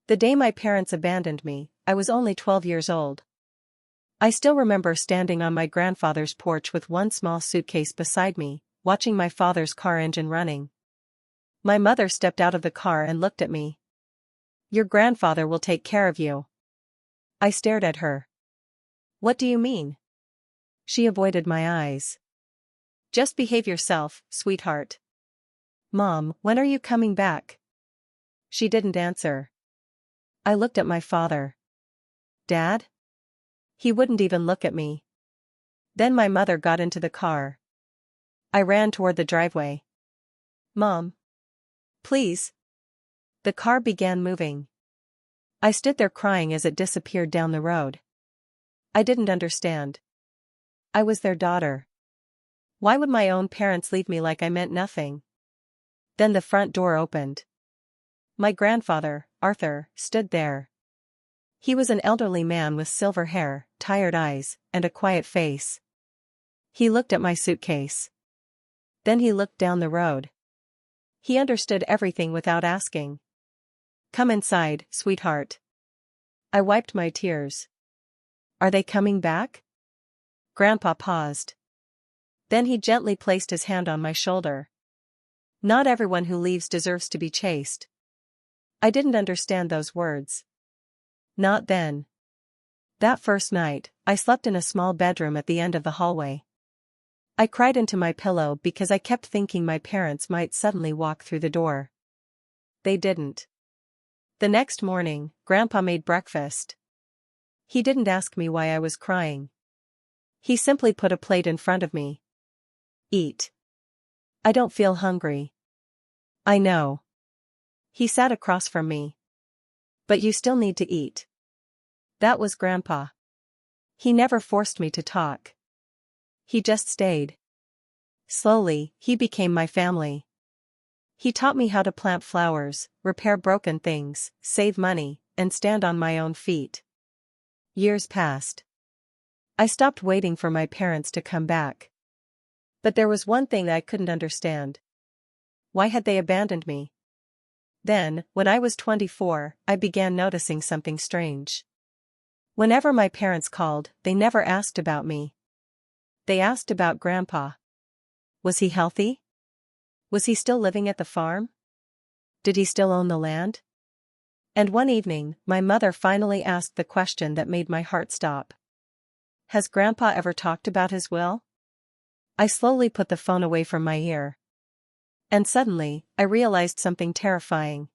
The day my parents abandoned me, I was only 12 years old. I still remember standing on my grandfather's porch with one small suitcase beside me, watching my father's car engine running. My mother stepped out of the car and looked at me. "Your grandfather will take care of you." I stared at her. "What do you mean?" She avoided my eyes. "Just behave yourself, sweetheart." "Mom, when are you coming back?" She didn't answer. I looked at my father. "Dad?" He wouldn't even look at me. Then my mother got into the car. I ran toward the driveway. "Mom. Please." The car began moving. I stood there crying as it disappeared down the road. I didn't understand. I was their daughter. Why would my own parents leave me like I meant nothing? Then the front door opened. My grandfather, Arthur, stood there. He was an elderly man with silver hair, tired eyes, and a quiet face. He looked at my suitcase. Then he looked down the road. He understood everything without asking. "Come inside, sweetheart." I wiped my tears. "Are they coming back?" Grandpa paused. Then he gently placed his hand on my shoulder. "Not everyone who leaves deserves to be chased." I didn't understand those words. Not then. That first night, I slept in a small bedroom at the end of the hallway. I cried into my pillow because I kept thinking my parents might suddenly walk through the door. They didn't. The next morning, Grandpa made breakfast. He didn't ask me why I was crying. He simply put a plate in front of me. "Eat." "I don't feel hungry." "I know." He sat across from me. "But you still need to eat." That was Grandpa. He never forced me to talk. He just stayed. Slowly, he became my family. He taught me how to plant flowers, repair broken things, save money, and stand on my own feet. Years passed. I stopped waiting for my parents to come back. But there was one thing I couldn't understand. Why had they abandoned me? Then, when I was 24, I began noticing something strange. Whenever my parents called, they never asked about me. They asked about Grandpa. Was he healthy? Was he still living at the farm? Did he still own the land? And one evening, my mother finally asked the question that made my heart stop. "Has Grandpa ever talked about his will?" I slowly put the phone away from my ear. And suddenly, I realized something terrifying.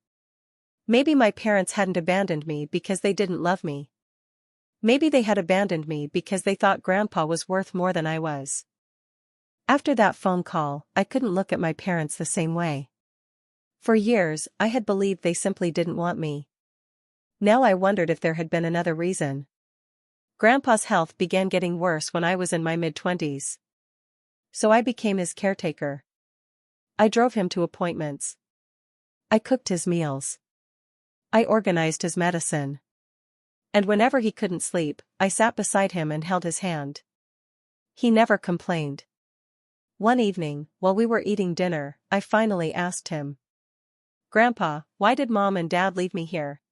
Maybe my parents hadn't abandoned me because they didn't love me. Maybe they had abandoned me because they thought Grandpa was worth more than I was. After that phone call, I couldn't look at my parents the same way. For years, I had believed they simply didn't want me. Now I wondered if there had been another reason. Grandpa's health began getting worse when I was in my mid-20s. So I became his caretaker. I drove him to appointments. I cooked his meals. I organized his medicine. And whenever he couldn't sleep, I sat beside him and held his hand. He never complained. One evening, while we were eating dinner, I finally asked him, "Grandpa, why did Mom and Dad leave me here?"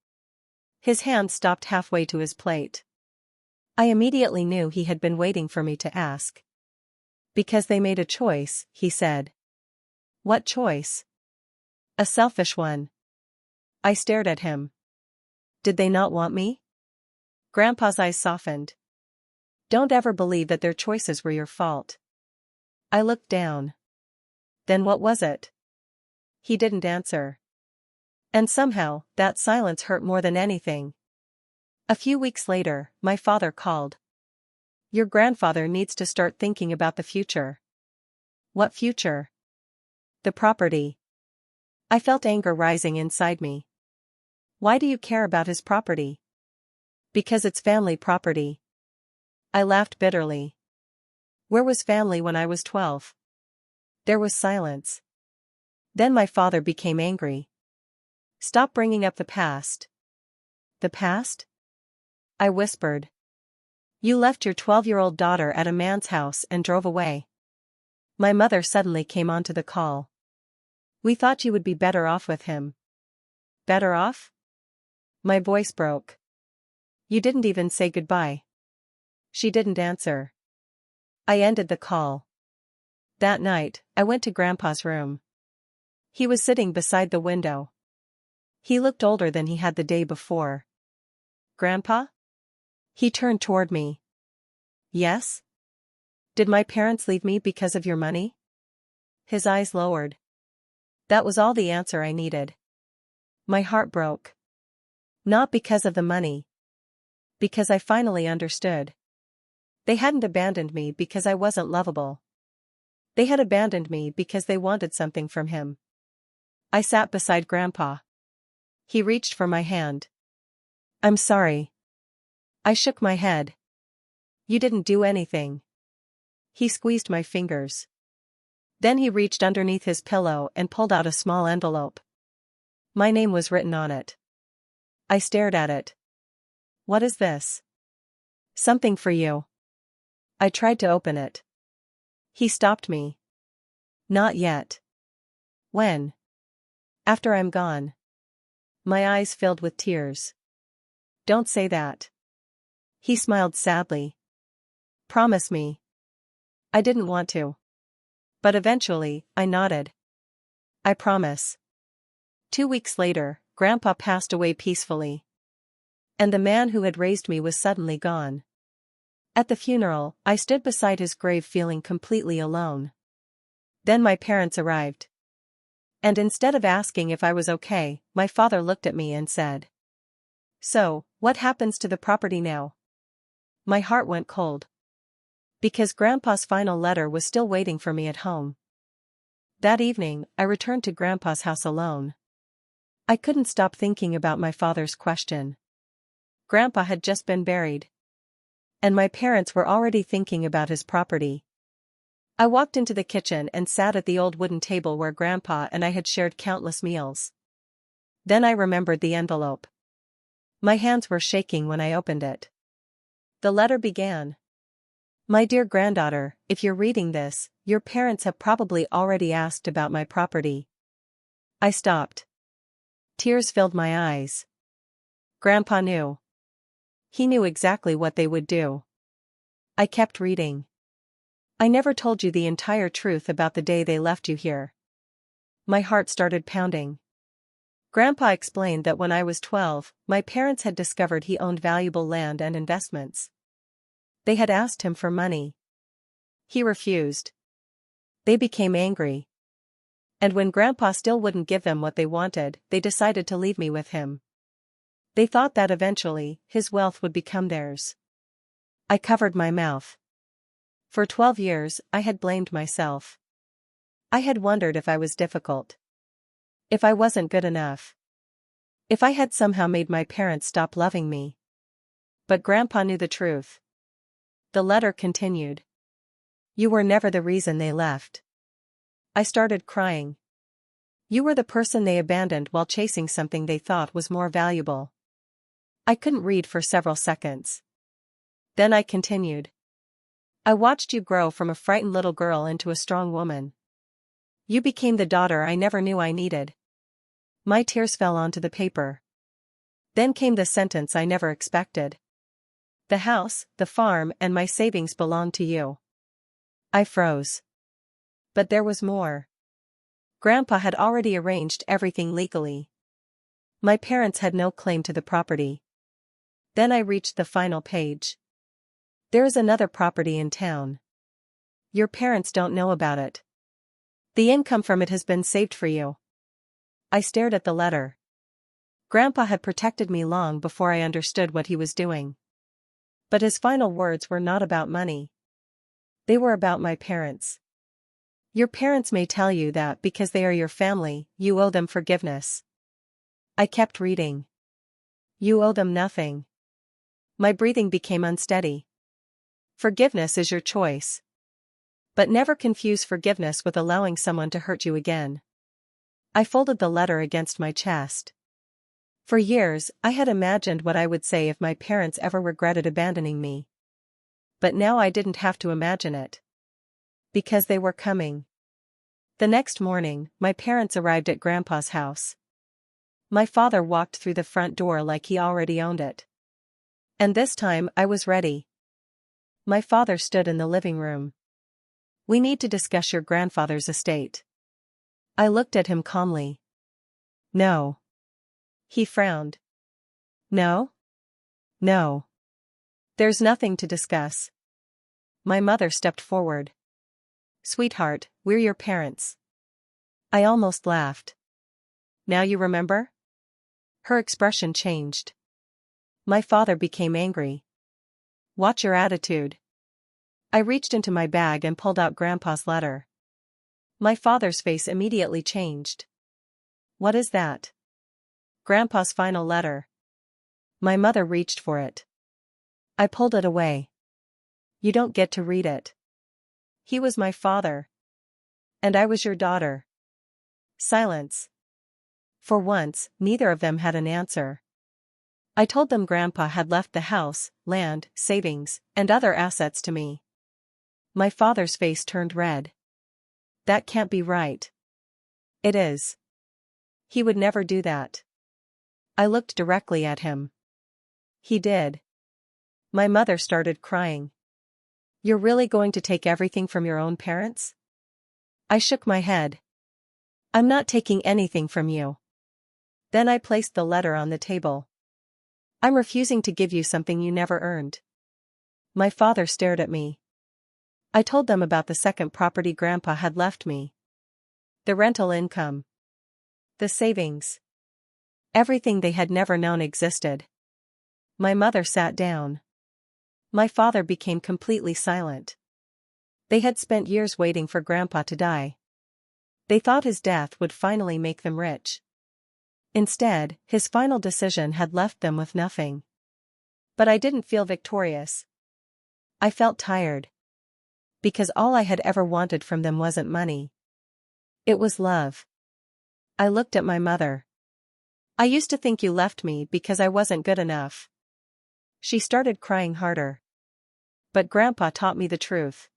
His hand stopped halfway to his plate. I immediately knew he had been waiting for me to ask. "Because they made a choice," he said. "What choice?" "A selfish one." I stared at him. "Did they not want me?" Grandpa's eyes softened. "Don't ever believe that their choices were your fault." I looked down. "Then what was it?" He didn't answer. And somehow, that silence hurt more than anything. A few weeks later, my father called. "Your grandfather needs to start thinking about the future." "What future?" "The property." I felt anger rising inside me. "Why do you care about his property?" "Because it's family property." I laughed bitterly. Where was family when I was 12? There was silence. Then my father became angry. "Stop bringing up the past." "The past?" I whispered. "You left your 12-year-old daughter at a man's house and drove away." My mother suddenly came onto the call. "We thought you would be better off with him." "Better off?" My voice broke. You didn't even say goodbye. She didn't answer. I ended the call. That night, I went to Grandpa's room. He was sitting beside the window. He looked older than he had the day before. Grandpa? He turned toward me. Yes? Did my parents leave me because of your money? His eyes lowered. That was all the answer I needed. My heart broke. Not because of the money. Because I finally understood. They hadn't abandoned me because I wasn't lovable. They had abandoned me because they wanted something from him. I sat beside Grandpa. He reached for my hand. I'm sorry. I shook my head. You didn't do anything. He squeezed my fingers. Then he reached underneath his pillow and pulled out a small envelope. My name was written on it. I stared at it. What is this? Something for you. I tried to open it. He stopped me. Not yet. When? After I'm gone. My eyes filled with tears. Don't say that. He smiled sadly. Promise me. I didn't want to. But eventually, I nodded. I promise. 2 weeks later, Grandpa passed away peacefully. And the man who had raised me was suddenly gone. At the funeral, I stood beside his grave feeling completely alone. Then my parents arrived. And instead of asking if I was okay, my father looked at me and said, So, what happens to the property now? My heart went cold. Because Grandpa's final letter was still waiting for me at home. That evening, I returned to Grandpa's house alone. I couldn't stop thinking about my father's question. Grandpa had just been buried. And my parents were already thinking about his property. I walked into the kitchen and sat at the old wooden table where Grandpa and I had shared countless meals. Then I remembered the envelope. My hands were shaking when I opened it. The letter began. My dear granddaughter, if you're reading this, your parents have probably already asked about my property. I stopped. Tears filled my eyes. Grandpa knew. He knew exactly what they would do. I kept reading. I never told you the entire truth about the day they left you here. My heart started pounding. Grandpa explained that when I was 12, my parents had discovered he owned valuable land and investments. They had asked him for money. He refused. They became angry. And when Grandpa still wouldn't give them what they wanted, they decided to leave me with him. They thought that eventually, his wealth would become theirs. I covered my mouth. For 12 years, I had blamed myself. I had wondered if I was difficult. If I wasn't good enough. If I had somehow made my parents stop loving me. But Grandpa knew the truth. The letter continued. You were never the reason they left. I started crying. You were the person they abandoned while chasing something they thought was more valuable. I couldn't read for several seconds. Then I continued. I watched you grow from a frightened little girl into a strong woman. You became the daughter I never knew I needed. My tears fell onto the paper. Then came the sentence I never expected. The house, the farm, and my savings belong to you. I froze. But there was more. Grandpa had already arranged everything legally. My parents had no claim to the property. Then I reached the final page. There is another property in town. Your parents don't know about it. The income from it has been saved for you. I stared at the letter. Grandpa had protected me long before I understood what he was doing. But his final words were not about money. They were about my parents. Your parents may tell you that because they are your family, you owe them forgiveness. I kept reading. You owe them nothing. My breathing became unsteady. Forgiveness is your choice. But never confuse forgiveness with allowing someone to hurt you again. I folded the letter against my chest. For years, I had imagined what I would say if my parents ever regretted abandoning me. But now I didn't have to imagine it. Because they were coming. The next morning, my parents arrived at Grandpa's house. My father walked through the front door like he already owned it. And this time I was ready. My father stood in the living room. "We need to discuss your grandfather's estate." I looked at him calmly. "No." He frowned. "No? No. There's nothing to discuss." My mother stepped forward. "Sweetheart, we're your parents." I almost laughed. "Now you remember?" Her expression changed. My father became angry. "Watch your attitude." I reached into my bag and pulled out Grandpa's letter. My father's face immediately changed. "What is that?" "Grandpa's final letter." My mother reached for it. I pulled it away. "You don't get to read it. He was my father. And I was your daughter." Silence. For once, neither of them had an answer. I told them Grandpa had left the house, land, savings, and other assets to me. My father's face turned red. "That can't be right." "It is. He would never do that." I looked directly at him. "He did." My mother started crying. "You're really going to take everything from your own parents?" I shook my head. "I'm not taking anything from you." Then I placed the letter on the table. "I'm refusing to give you something you never earned." My father stared at me. I told them about the second property Grandpa had left me. The rental income. The savings. Everything they had never known existed. My mother sat down. My father became completely silent. They had spent years waiting for Grandpa to die. They thought his death would finally make them rich. Instead, his final decision had left them with nothing. But I didn't feel victorious. I felt tired. Because all I had ever wanted from them wasn't money. It was love. I looked at my mother. "I used to think you left me because I wasn't good enough." She started crying harder. "But Grandpa taught me the truth."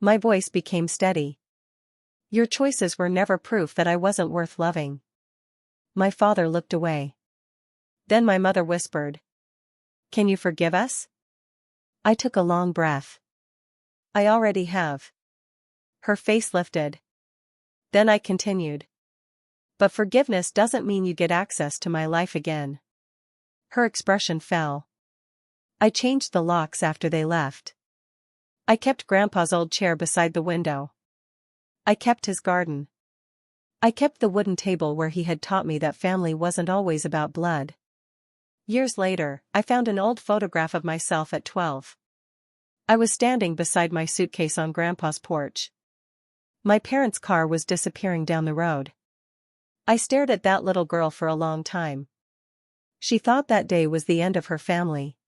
My voice became steady. "Your choices were never proof that I wasn't worth loving." My father looked away. Then my mother whispered, "Can you forgive us?" I took a long breath. "I already have." Her face lifted. Then I continued. "But forgiveness doesn't mean you get access to my life again." Her expression fell. "I changed the locks after they left. I kept Grandpa's old chair beside the window. I kept his garden. I kept the wooden table where he had taught me that family wasn't always about blood." Years later, I found an old photograph of myself at 12. I was standing beside my suitcase on Grandpa's porch. My parents' car was disappearing down the road. I stared at that little girl for a long time. She thought that day was the end of her family.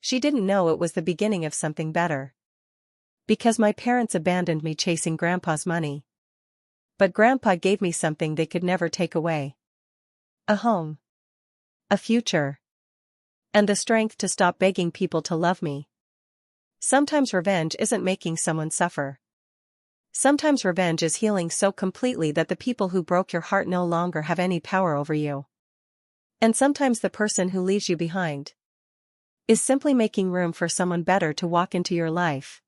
She didn't know it was the beginning of something better. Because my parents abandoned me chasing Grandpa's money. But Grandpa gave me something they could never take away. A home. A future. And the strength to stop begging people to love me. Sometimes revenge isn't making someone suffer. Sometimes revenge is healing so completely that the people who broke your heart no longer have any power over you. And sometimes the person who leaves you behind is simply making room for someone better to walk into your life.